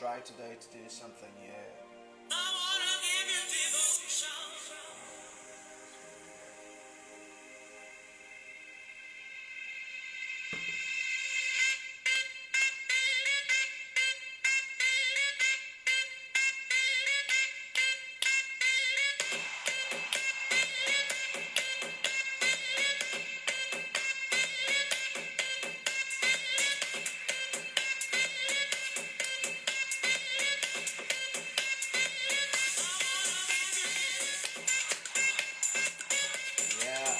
try today to do something. Yeah. I wanna give you devotion. Yeah.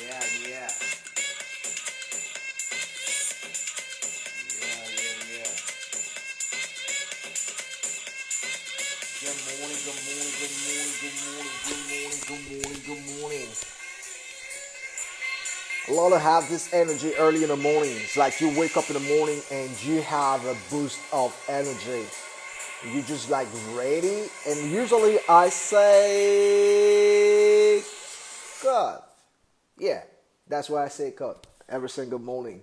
Yeah. Yeah. Yeah. Yeah. Yeah. Good morning. Good morning. Good morning. Good morning. Good morning. Good morning. Good morning. A lot of have this energy early in the morning. It's like you wake up in the morning and you have a boost of energy. You just like ready, and usually I say God. Yeah, that's why I say God every single morning.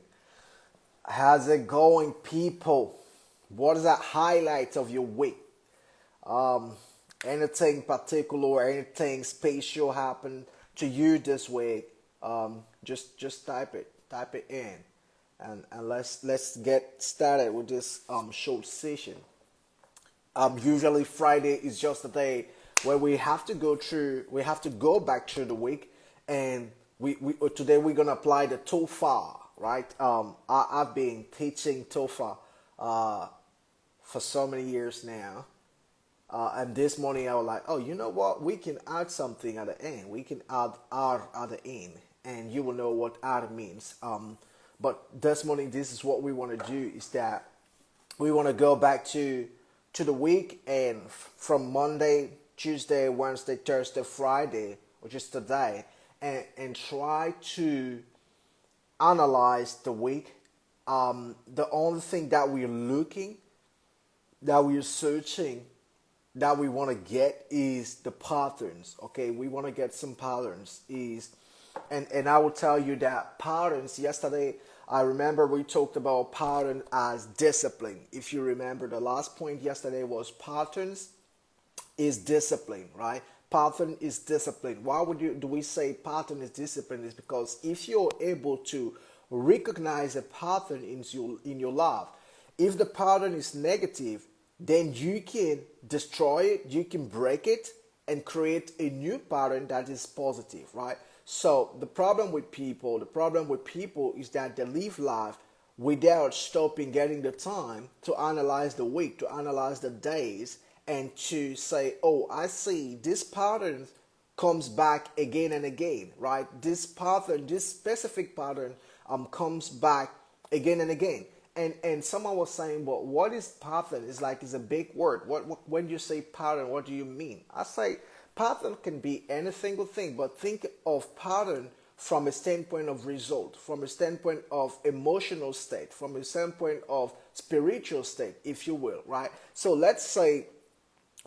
How's it going, people? What is that highlight of your week? Um, Anything particular or anything special happened to you this week? Just type it in, and let's get started with this short session. Usually Friday is just a day where we have to go back through the week, and today we're gonna apply the TOFA, right? I've been teaching TOFA uh, for so many years now, and this morning I was like, oh, you know what? We can add something at the end. We can add R at the end, and you will know what R means. But this morning, this is what we want to do: is that we want to go back to the week, and from Monday, Tuesday, Wednesday, Thursday, Friday, which is today, and try to analyze the week. The only thing that we're looking, that we're searching, that we want to get is the patterns. Okay, we want to get some patterns. And I will tell you that patterns. Yesterday, I remember we talked about pattern as discipline. If you remember, the last point yesterday was patterns is discipline, right? Pattern is discipline. Why would you do we say pattern is discipline? Is because if you're able to recognize a pattern in your life, if the pattern is negative, then you can destroy it, you can break it, and create a new pattern that is positive, right? So the problem with people is that they live life without stopping, getting the time to analyze the week, to analyze the days, and to say, oh, I see this pattern comes back again and again, right? This pattern, this specific pattern, comes back again and again. And someone was saying, well, what is pattern? It's a big word. What when you say pattern, what do you mean? I say pattern can be any single thing, but think of pattern from a standpoint of result, from a standpoint of emotional state, from a standpoint of spiritual state, if you will, right? So let's say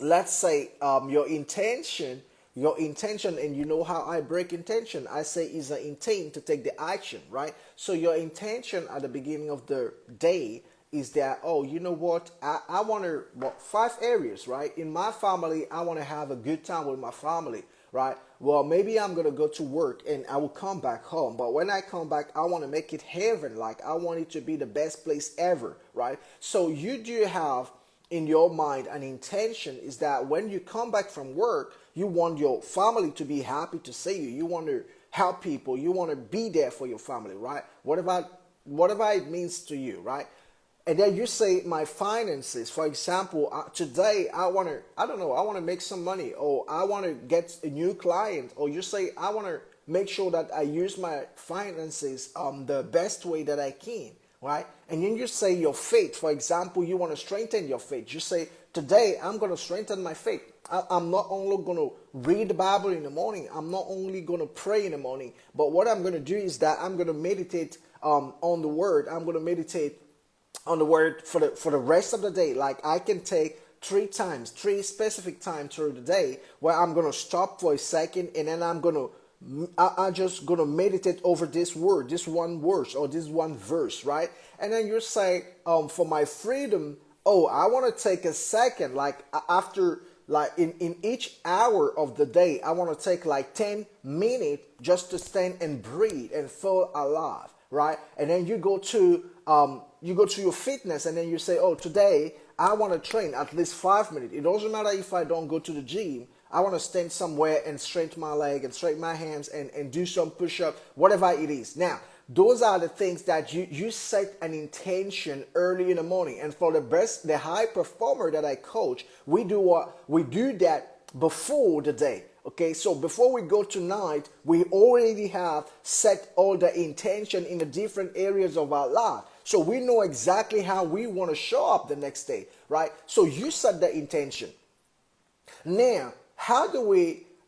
your intention, and you know how I break intention. I say is an intent to take the action, right? So your intention at the beginning of the day is that, oh, you know what, I want to, well, 5 areas, right? In my family, I want to have a good time with my family, right? Well, maybe I'm going to go to work and I will come back home, but when I come back, I want to make it heaven. Like, I want it to be the best place ever, right? So you do have in your mind an intention, is that when you come back from work, you want your family to be happy to see you. You want to help people. You want to be there for your family, right? Whatever it means to you, right? And then you say, my finances, for example, today I don't know, I want to make some money, or I want to get a new client, or you say, I want to make sure that I use my finances the best way that I can, right? And then you say your faith, for example, you want to strengthen your faith. You say, today I'm going to strengthen my faith. I'm not only going to read the Bible in the morning, I'm not only going to pray in the morning, but what I'm going to do is that I'm going to meditate on the word. I'm going to meditate on the word for the rest of the day. Like, I can take three specific times through the day where I'm gonna stop for a second, and then I'm just gonna meditate over this word, this one verse, or this one verse, right? And then you say, for my freedom, oh, I want to take a second, like after, like in each hour of the day, I want to take like 10 minutes just to stand and breathe and feel alive, right? And then you go to your fitness, and then you say, oh, today I want to train at least 5 minutes. It doesn't matter if I don't go to the gym. I want to stand somewhere and straighten my leg and straighten my hands and do some push-up, whatever it is. Now, those are the things that you set an intention early in the morning. And for the high performer that I coach, we do that before the day. Okay, so before we go tonight, we already have set all the intention in the different areas of our life. So we know exactly how we want to show up the next day, right? So you set the intention. Now,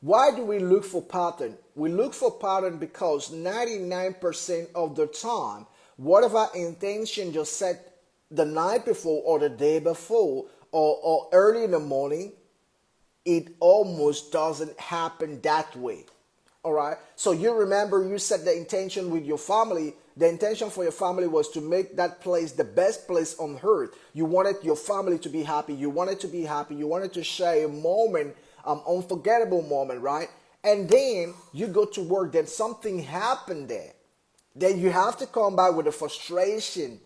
why do we look for pattern? We look for pattern because 99% of the time, whatever intention you set the night before or the day before or early in the morning, it almost doesn't happen that way. All right. So you remember you set the intention with your family. The intention for your family was to make that place the best place on earth. You wanted your family to be happy. You wanted to be happy. You wanted to share a moment, unforgettable moment, right? And then you go to work. Then something happened there. Then you have to come back with a frustration,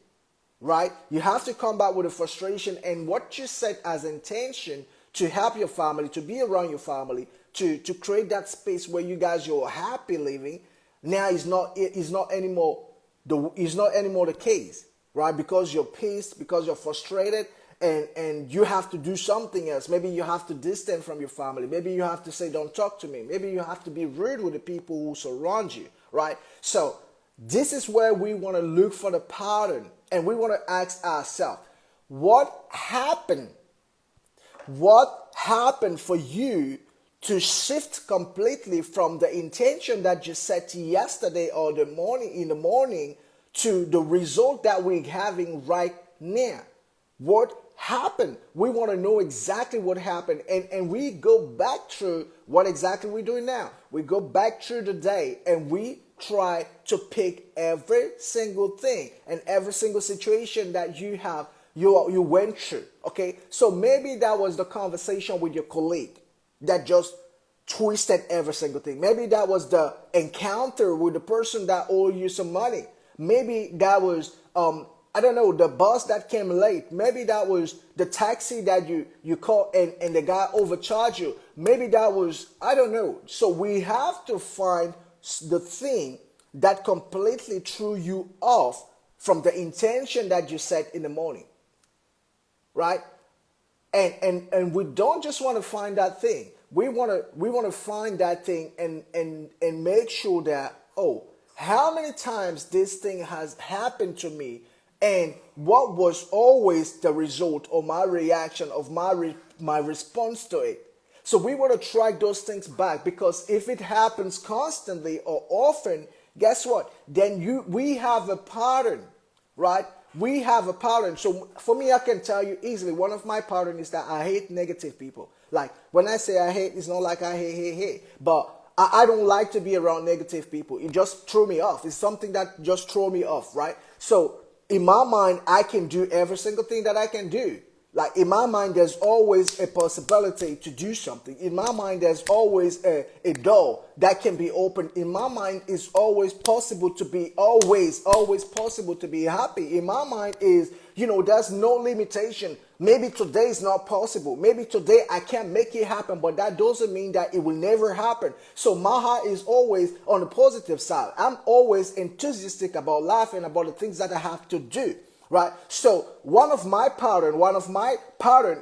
right? You have to come back with a frustration, and what you set as intention to help your family, to be around your family, to create that space where you guys you're happy living, now is not anymore the case, right? Because you're pissed, because you're frustrated, and you have to do something else. Maybe you have to distance from your family. Maybe you have to say, don't talk to me. Maybe you have to be rude with the people who surround you, right? So this is where we want to look for the pattern, and we want to ask ourselves, what happened? What happened for you to shift completely from the intention that you set yesterday or in the morning to the result that we're having right now? What happened? We want to know exactly what happened, and we go back through what exactly we're doing now. We go back through the day and we try to pick every single thing and every single situation that you went through. Okay, so maybe that was the conversation with your colleague that just twisted every single thing. Maybe that was the encounter with the person that owed you some money. Maybe that was I don't know, the bus that came late. Maybe that was the taxi that you called and the guy overcharged you. Maybe that was, I don't know. So we have to find the thing that completely threw you off from the intention that you set in the morning, right? And we don't just want to find that thing. We want to find that thing and make sure that, oh, how many times this thing has happened to me, and what was always the result of my reaction, of my response to it. So we want to track those things back, because if it happens constantly or often, guess what? Then we have a pattern, right? We have a pattern. So for me, I can tell you easily, one of my patterns is that I hate negative people. Like when I say I hate, it's not like I hate, but I don't like to be around negative people. It just threw me off. It's something that just threw me off, right? So in my mind, I can do every single thing that I can do. Like in my mind, there's always a possibility to do something. In my mind, there's always a door that can be opened. In my mind, it's always possible to be, always possible to be happy. In my mind is, there's no limitation. Maybe today is not possible. Maybe today I can't make it happen, but that doesn't mean that it will never happen. So my heart is always on the positive side. I'm always enthusiastic about life and about the things that I have to do. Right? So one of my pattern,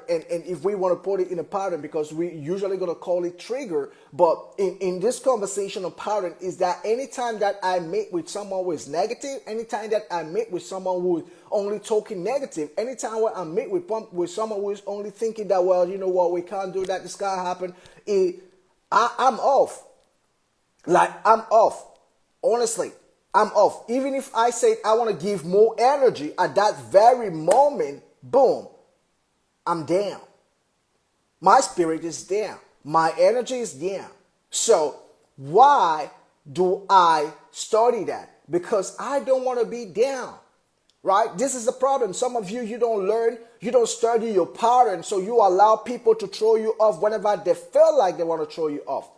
and if we want to put it in a pattern, because we usually going to call it trigger, but in this conversation of pattern is that anytime that I meet with someone who is negative, anytime that I meet with someone who is only talking negative, anytime where I meet with someone who is only thinking that, well, you know what, we can't do that, this can't happen, I'm off. Like, I'm off. Honestly. I'm off. Even if I say I want to give more energy at that very moment, boom, I'm down. My spirit is down. My energy is down. So why do I study that? Because I don't want to be down. right? This is the problem. Some of you, you don't learn, you don't study your pattern, so you allow people to throw you off whenever they feel like they want to throw you off.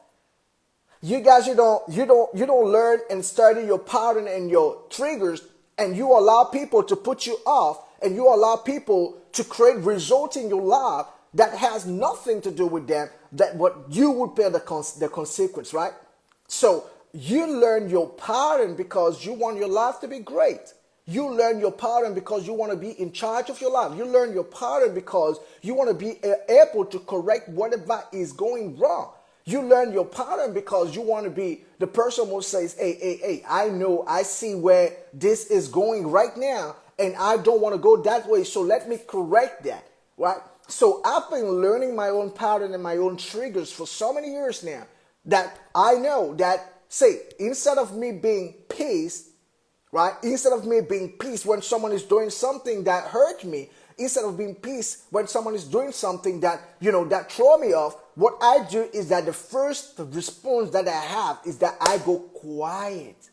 You guys, you don't learn and study your pattern and your triggers, and you allow people to put you off, and you allow people to create results in your life that has nothing to do with them, that what you would pay the consequence, right? So you learn your pattern because you want your life to be great. You learn your pattern because you want to be in charge of your life. You learn your pattern because you want to be able to correct whatever is going wrong. You learn your pattern because you want to be the person who says, hey, I know, I see where this is going right now, and I don't want to go that way, so let me correct that, right? So I've been learning my own pattern and my own triggers for so many years now that I know that, say, instead of me being pissed, right? Instead of me being pissed when someone is doing something that hurt me, instead of being pissed when someone is doing something that, that throw me off, what I do is that the first response that I have is that I go quiet.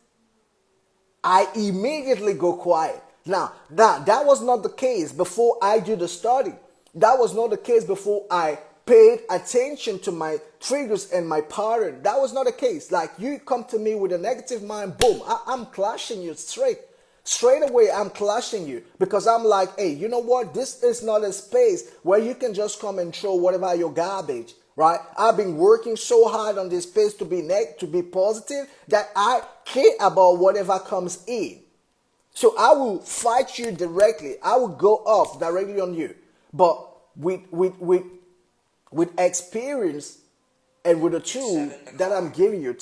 I immediately go quiet. Now, that was not the case before I do the study. That was not the case before I paid attention to my triggers and my pattern. That was not the case. Like, you come to me with a negative mind, boom, I'm clashing you straight away. I'm clashing you because I'm like, hey, you know what? This is not a space where you can just come and throw whatever your garbage, right? I've been working so hard on this space to be positive that I care about whatever comes in. So I will fight you directly. I will go off directly on you. But with experience and with the tool that I'm giving you,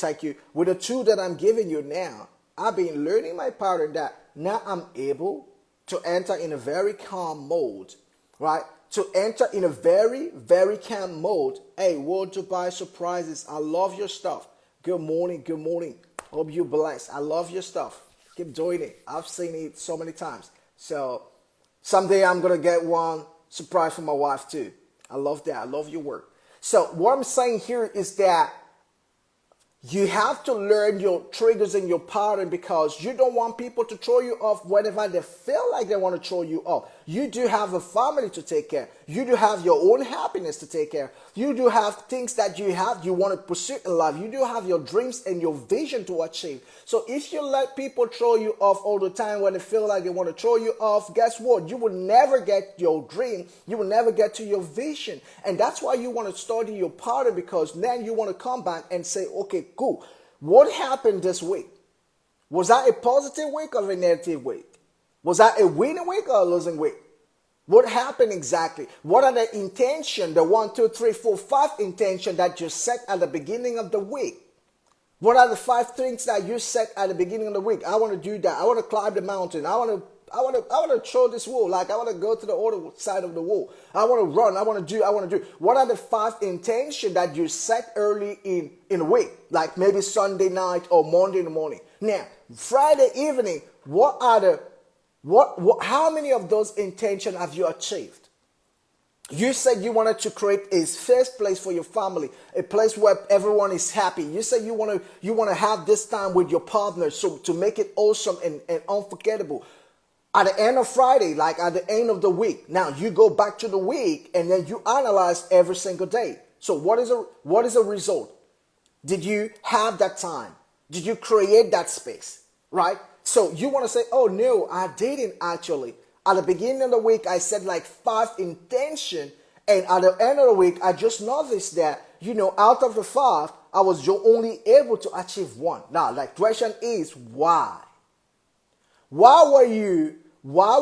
with the tool that I'm giving you now, I've been learning my pattern that now I'm able to enter in a very calm mode, right? To enter in a very, very calm mode. Hey, World Dubai Surprises, I love your stuff. Good morning, good morning. Hope you're blessed. I love your stuff. Keep doing it. I've seen it so many times. So someday I'm going to get one surprise for my wife too. I love that. I love your work. So what I'm saying here is that you have to learn your triggers and your pattern because you don't want people to throw you off whenever they feel like they want to throw you off. You do have a family to take care. You do have your own happiness to take care. You do have things that you want to pursue in life. You do have your dreams and your vision to achieve. So if you let people throw you off all the time when they feel like they want to throw you off, guess what? You will never get your dream. You will never get to your vision. And that's why you want to study your pattern, because then you want to come back and say, okay, cool. What happened this week? Was that a positive week or a negative week? Was that a winning week or a losing week? What happened exactly? What are the intention, the 1, 2, 3, 4, 5 intention that you set at the beginning of the week? What are the 5 things that you set at the beginning of the week? I want to do that. I want to climb the mountain. I want to throw this wall. Like, I want to go to the other side of the wall. I want to run. I want to do. What are the 5 intentions that you set early in a week? Like maybe Sunday night or Monday in the morning. Now, Friday evening, how many of those intentions have you achieved? You said you wanted to create a safe place for your family, a place where everyone is happy. You said you want to have this time with your partner, so to make it awesome and unforgettable. At the end of Friday, like at the end of the week, now you go back to the week and then you analyze every single day. So what is a result? Did you have that time? Did you create that space? Right? So you want to say, oh no, I didn't actually. At the beginning of the week, I said like 5 intention, and at the end of the week, I just noticed that, out of the 5, I was only able to achieve 1. Now, the question is, why? Why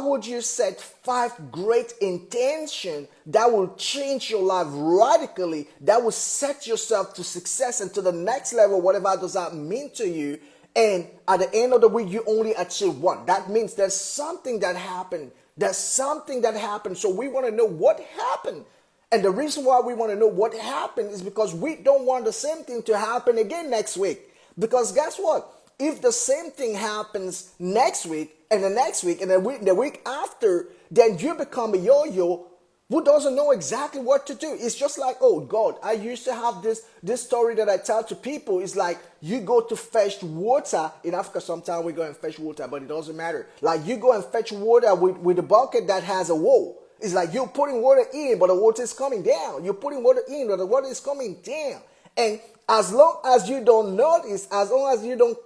would you set 5 great intentions that will change your life radically, that will set yourself to success and to the next level, whatever does that mean to you? And at the end of the week, you only achieve 1. That means there's something that happened. So we want to know what happened. And the reason why we want to know what happened is because we don't want the same thing to happen again next week. Because guess what? If the same thing happens next week and the next week and the week after, then you become a yo-yo who doesn't know exactly what to do. It's just like, oh God, I used to have this story that I tell to people. It's like you go to fetch water in Africa. Sometimes we go and fetch water, but it doesn't matter. Like you go and fetch water with a bucket that has a wall. It's like you're putting water in, but the water is coming down. You're putting water in, but the water is coming down. And as long as you don't notice, as long as you don't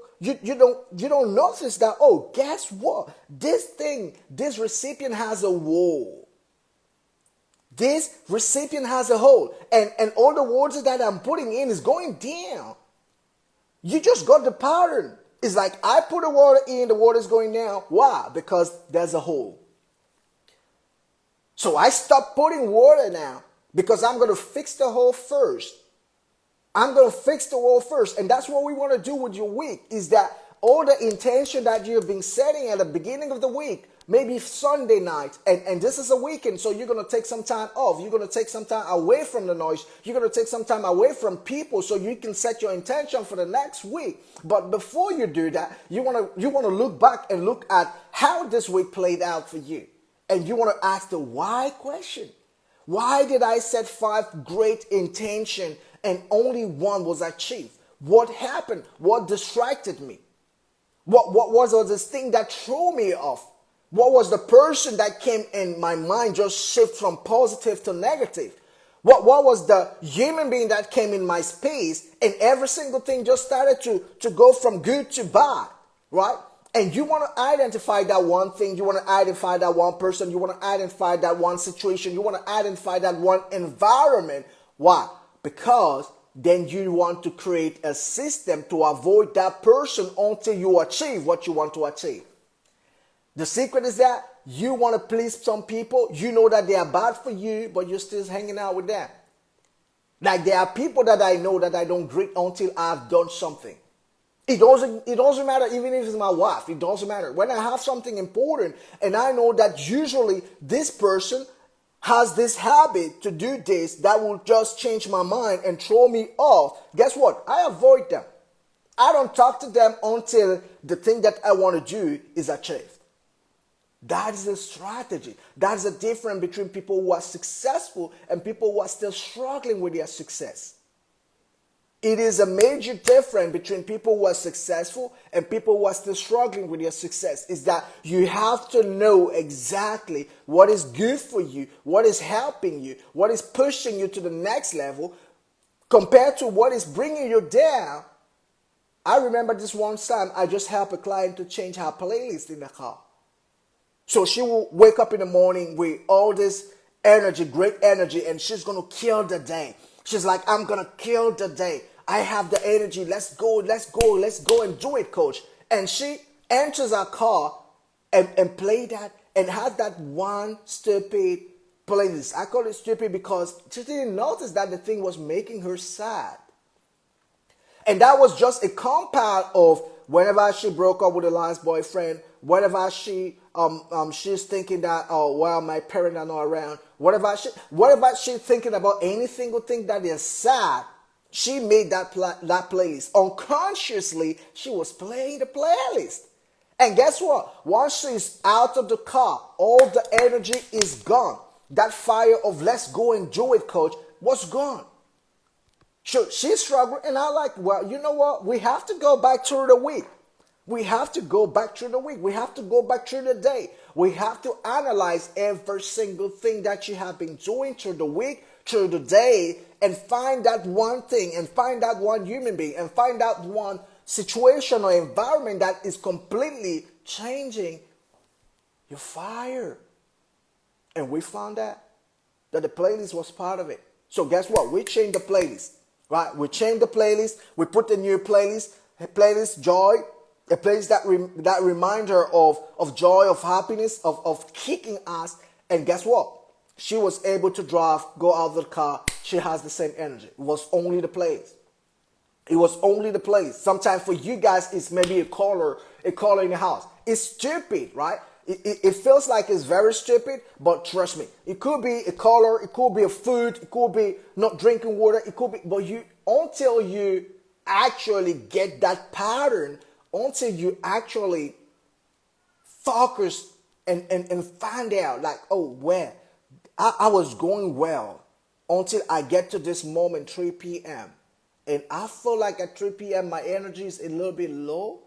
notice that, oh, guess what? This recipient has a wall. This recipient has a hole, and all the water that I'm putting in is going down. You just got the pattern. It's like I put the water in, the water is going down. Why? Because there's a hole. So I stop putting water now because I'm going to fix the hole first. I'm going to fix the hole first. And that's what we want to do with your week, is that all the intention that you've been setting at the beginning of the week, maybe Sunday night, and this is a weekend, so you're going to take some time off. You're going to take some time away from the noise. You're going to take some time away from people so you can set your intention for the next week. But before you do that, you want to look back and look at how this week played out for you. And you want to ask the why question. Why did I set 5 great intentions and only one was achieved? What happened? What distracted me? What was this thing that threw me off? What was the person that came in my mind just shift from positive to negative? What was the human being that came in my space and every single thing just started to go from good to bad, right? And you want to identify that one thing. You want to identify that one person. You want to identify that one situation. You want to identify that one environment. Why? Because then you want to create a system to avoid that person until you achieve what you want to achieve. The secret is that you want to please some people. You know that they are bad for you, but you're still hanging out with them. Like there are people that I know that I don't greet until I've done something. It doesn't matter even if it's my wife. It doesn't matter. When I have something important and I know that usually this person has this habit to do this that will just change my mind and throw me off, guess what? I avoid them. I don't talk to them until the thing that I want to do is achieved. That is a strategy. That is a difference between people who are successful and people who are still struggling with their success. It is a major difference between people who are successful and people who are still struggling with their success, is that you have to know exactly what is good for you, what is helping you, what is pushing you to the next level compared to what is bringing you down. I remember this one time I just helped a client to change her playlist in the car. So she will wake up in the morning with all this energy, great energy, and she's going to kill the day. She's like, I'm going to kill the day. I have the energy. Let's go and do it, coach. And she enters her car and play that and has that one stupid playlist. I call it stupid because she didn't notice that the thing was making her sad. And that was just a compound of whenever she broke up with the last boyfriend, whenever she's thinking that, oh, well, my parents are not around, whatever she's thinking about any single thing that is sad, she made that playlist. Unconsciously, she was playing the playlist. And guess what? Once she's out of the car, all the energy is gone. That fire of let's go and do it, coach, was gone. She struggled, and I like, well, you know what? We have to go back through the week. We have to go back through the week. We have to go back through the day. We have to analyze every single thing that you have been doing through the week, through the day, and find that one thing, and find that one human being, and find that one situation or environment that is completely changing your fire. And we found that the playlist was part of it. So guess what? We changed the playlist. Right, we changed the playlist. We put the new playlist joy, a playlist that reminds her of joy, of happiness, of kicking ass. And guess what? She was able to drive, go out of the car. She has the same energy. It was only the playlist. It was only the playlist. Sometimes for you guys, it's maybe a color in the house. It's stupid, right? It feels like it's very stupid, but trust me, it could be a color, it could be a food, it could be not drinking water, it could be, but until you actually get that pattern, until you actually focus and find out like, oh, where I was going well until I get to this moment, 3 p.m. And I feel like at 3 p.m. my energy is a little bit low.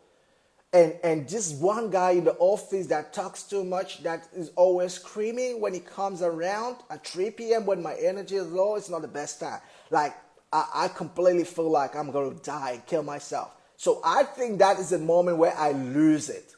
And this one guy in the office that talks too much, that is always screaming when he comes around at 3 p.m. when my energy is low, it's not the best time. Like, I completely feel like I'm going to die and kill myself. So I think that is a moment where I lose it.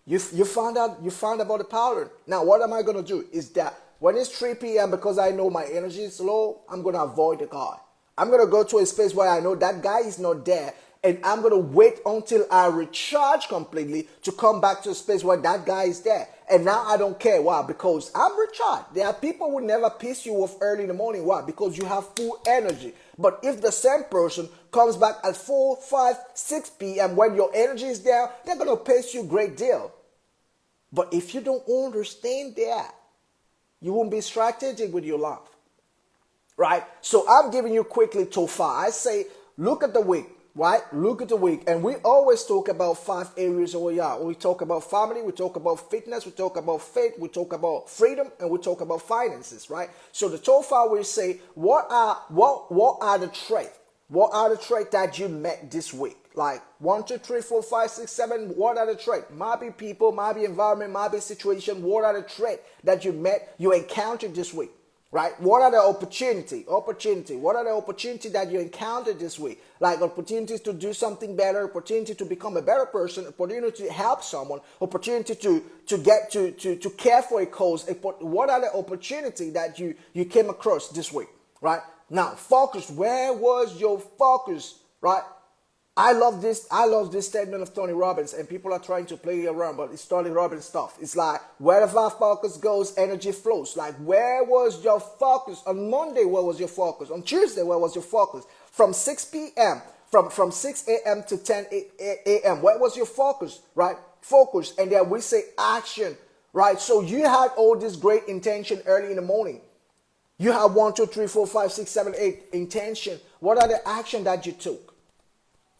You found about the pattern. Now, what am I going to do? Is that when it's 3 p.m., because I know my energy is low, I'm going to avoid the guy. I'm going to go to a space where I know that guy is not there. And I'm going to wait until I recharge completely to come back to a space where that guy is there. And now I don't care. Why? Because I'm recharged. There are people who never piss you off early in the morning. Why? Because you have full energy. But if the same person comes back at 4, 5, 6 p.m. when your energy is down, they're going to piss you a great deal. But if you don't understand that, you won't be strategic with your life. Right? So I'm giving you quickly so far. I say, look at the week. Right? Look at the week. And we always talk about 5 areas where we are. We talk about family, we talk about fitness, we talk about faith, we talk about freedom, and we talk about finances, right? So the so far we say, what are the traits? What are the traits that you met this week? Like 1, 2, 3, 4, 5, 6, 7. What are the traits? Might be people, might be environment, might be situation. What are the traits that you met, you encountered this week? Right? What are the opportunity? What are the opportunities that you encountered this week? Like opportunities to do something better, opportunity to become a better person, opportunity to help someone, opportunity to get to care for a cause. What are the opportunities that you came across this week? Right? Now, focus. Where was your focus? Right? I love this statement of Tony Robbins, and people are trying to play around, but it's Tony Robbins stuff. It's like, wherever focus goes, energy flows. Like, where was your focus? On Monday, where was your focus? On Tuesday, where was your focus? From 6 p.m., from 6 a.m. to 10 a.m., where was your focus, right? Focus, and then we say action, right? So you had all this great intention early in the morning. You have 1, 2, 3, 4, 5, 6, 7, 8 intention. What are the action that you took?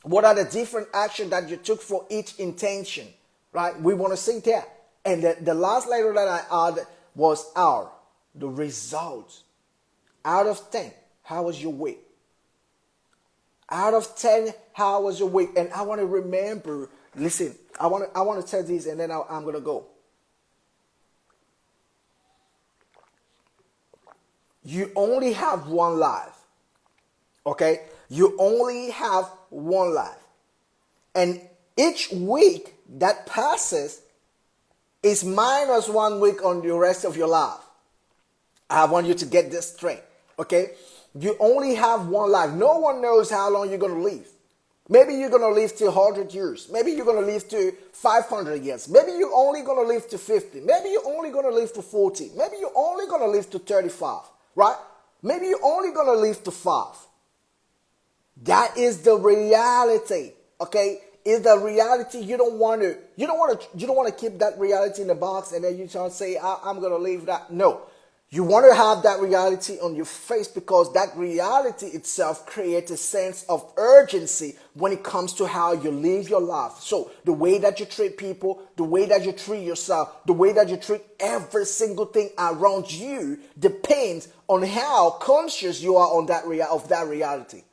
What are the different actions that you took for each intention, right? We want to see that. And the last letter that I added was R, the results. Out of 10, how was your week? Out of 10, how was your week? And I want to remember, listen, I want to tell this and then I'm going to go. You only have one life, okay? You only have one life. And each week that passes is minus 1 week on the rest of your life. I want you to get this straight, okay? You only have one life. No one knows how long you're going to live. Maybe you're going to live to 100 years. Maybe you're going to live to 500 years. Maybe you're only going to live to 50. Maybe you're only going to live to 40. Maybe you're only going to live to 35, right? Maybe you're only going to live to 5. That is the reality, okay? Is the reality. You don't want to keep that reality in the box and then you try to say, I'm going to leave that. No. You want to have that reality on your face because that reality itself creates a sense of urgency when it comes to how you live your life. So the way that you treat people, the way that you treat yourself, the way that you treat every single thing around you depends on how conscious you are on that reality.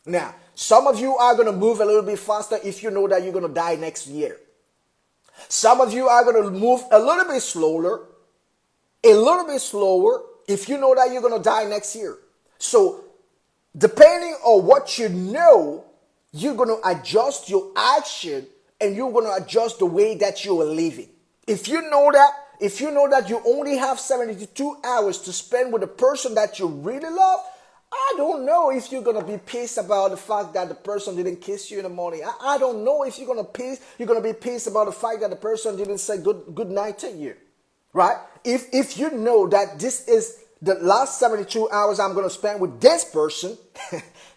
Now, some of you are going to move a little bit faster if you know that you're going to die next year. Some of you are going to move a little bit slower if you know that you're going to die next year. So, depending on what you know, you're going to adjust your action and you're going to adjust the way that you are living. If you know that you only have 72 hours to spend with the person that you really love, I don't know if you're going to be pissed about the fact that the person didn't kiss you in the morning. I don't know if you're going to be pissed about the fact that the person didn't say good night to you. Right? If you know that this is the last 72 hours I'm going to spend with this person,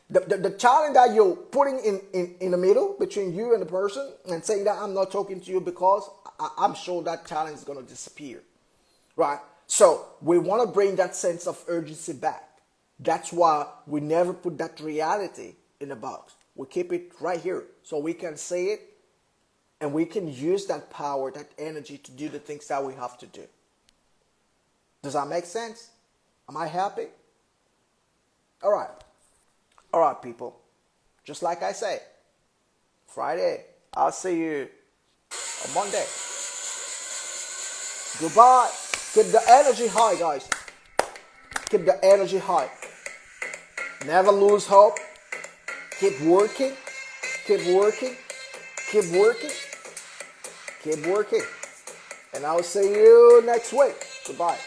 the challenge that you're putting in the middle between you and the person and saying that I'm not talking to you because I'm sure that challenge is going to disappear. Right? So we want to bring that sense of urgency back. That's why we never put that reality in the box. We keep it right here so we can say it and we can use that power, that energy to do the things that we have to do. Does that make sense? Am I happy? All right, people. Just like I say, Friday, I'll see you on Monday. Goodbye. Keep the energy high, guys. Keep the energy high. Never lose hope. Keep working. Keep working. Keep working. Keep working. And I'll see you next week. Goodbye.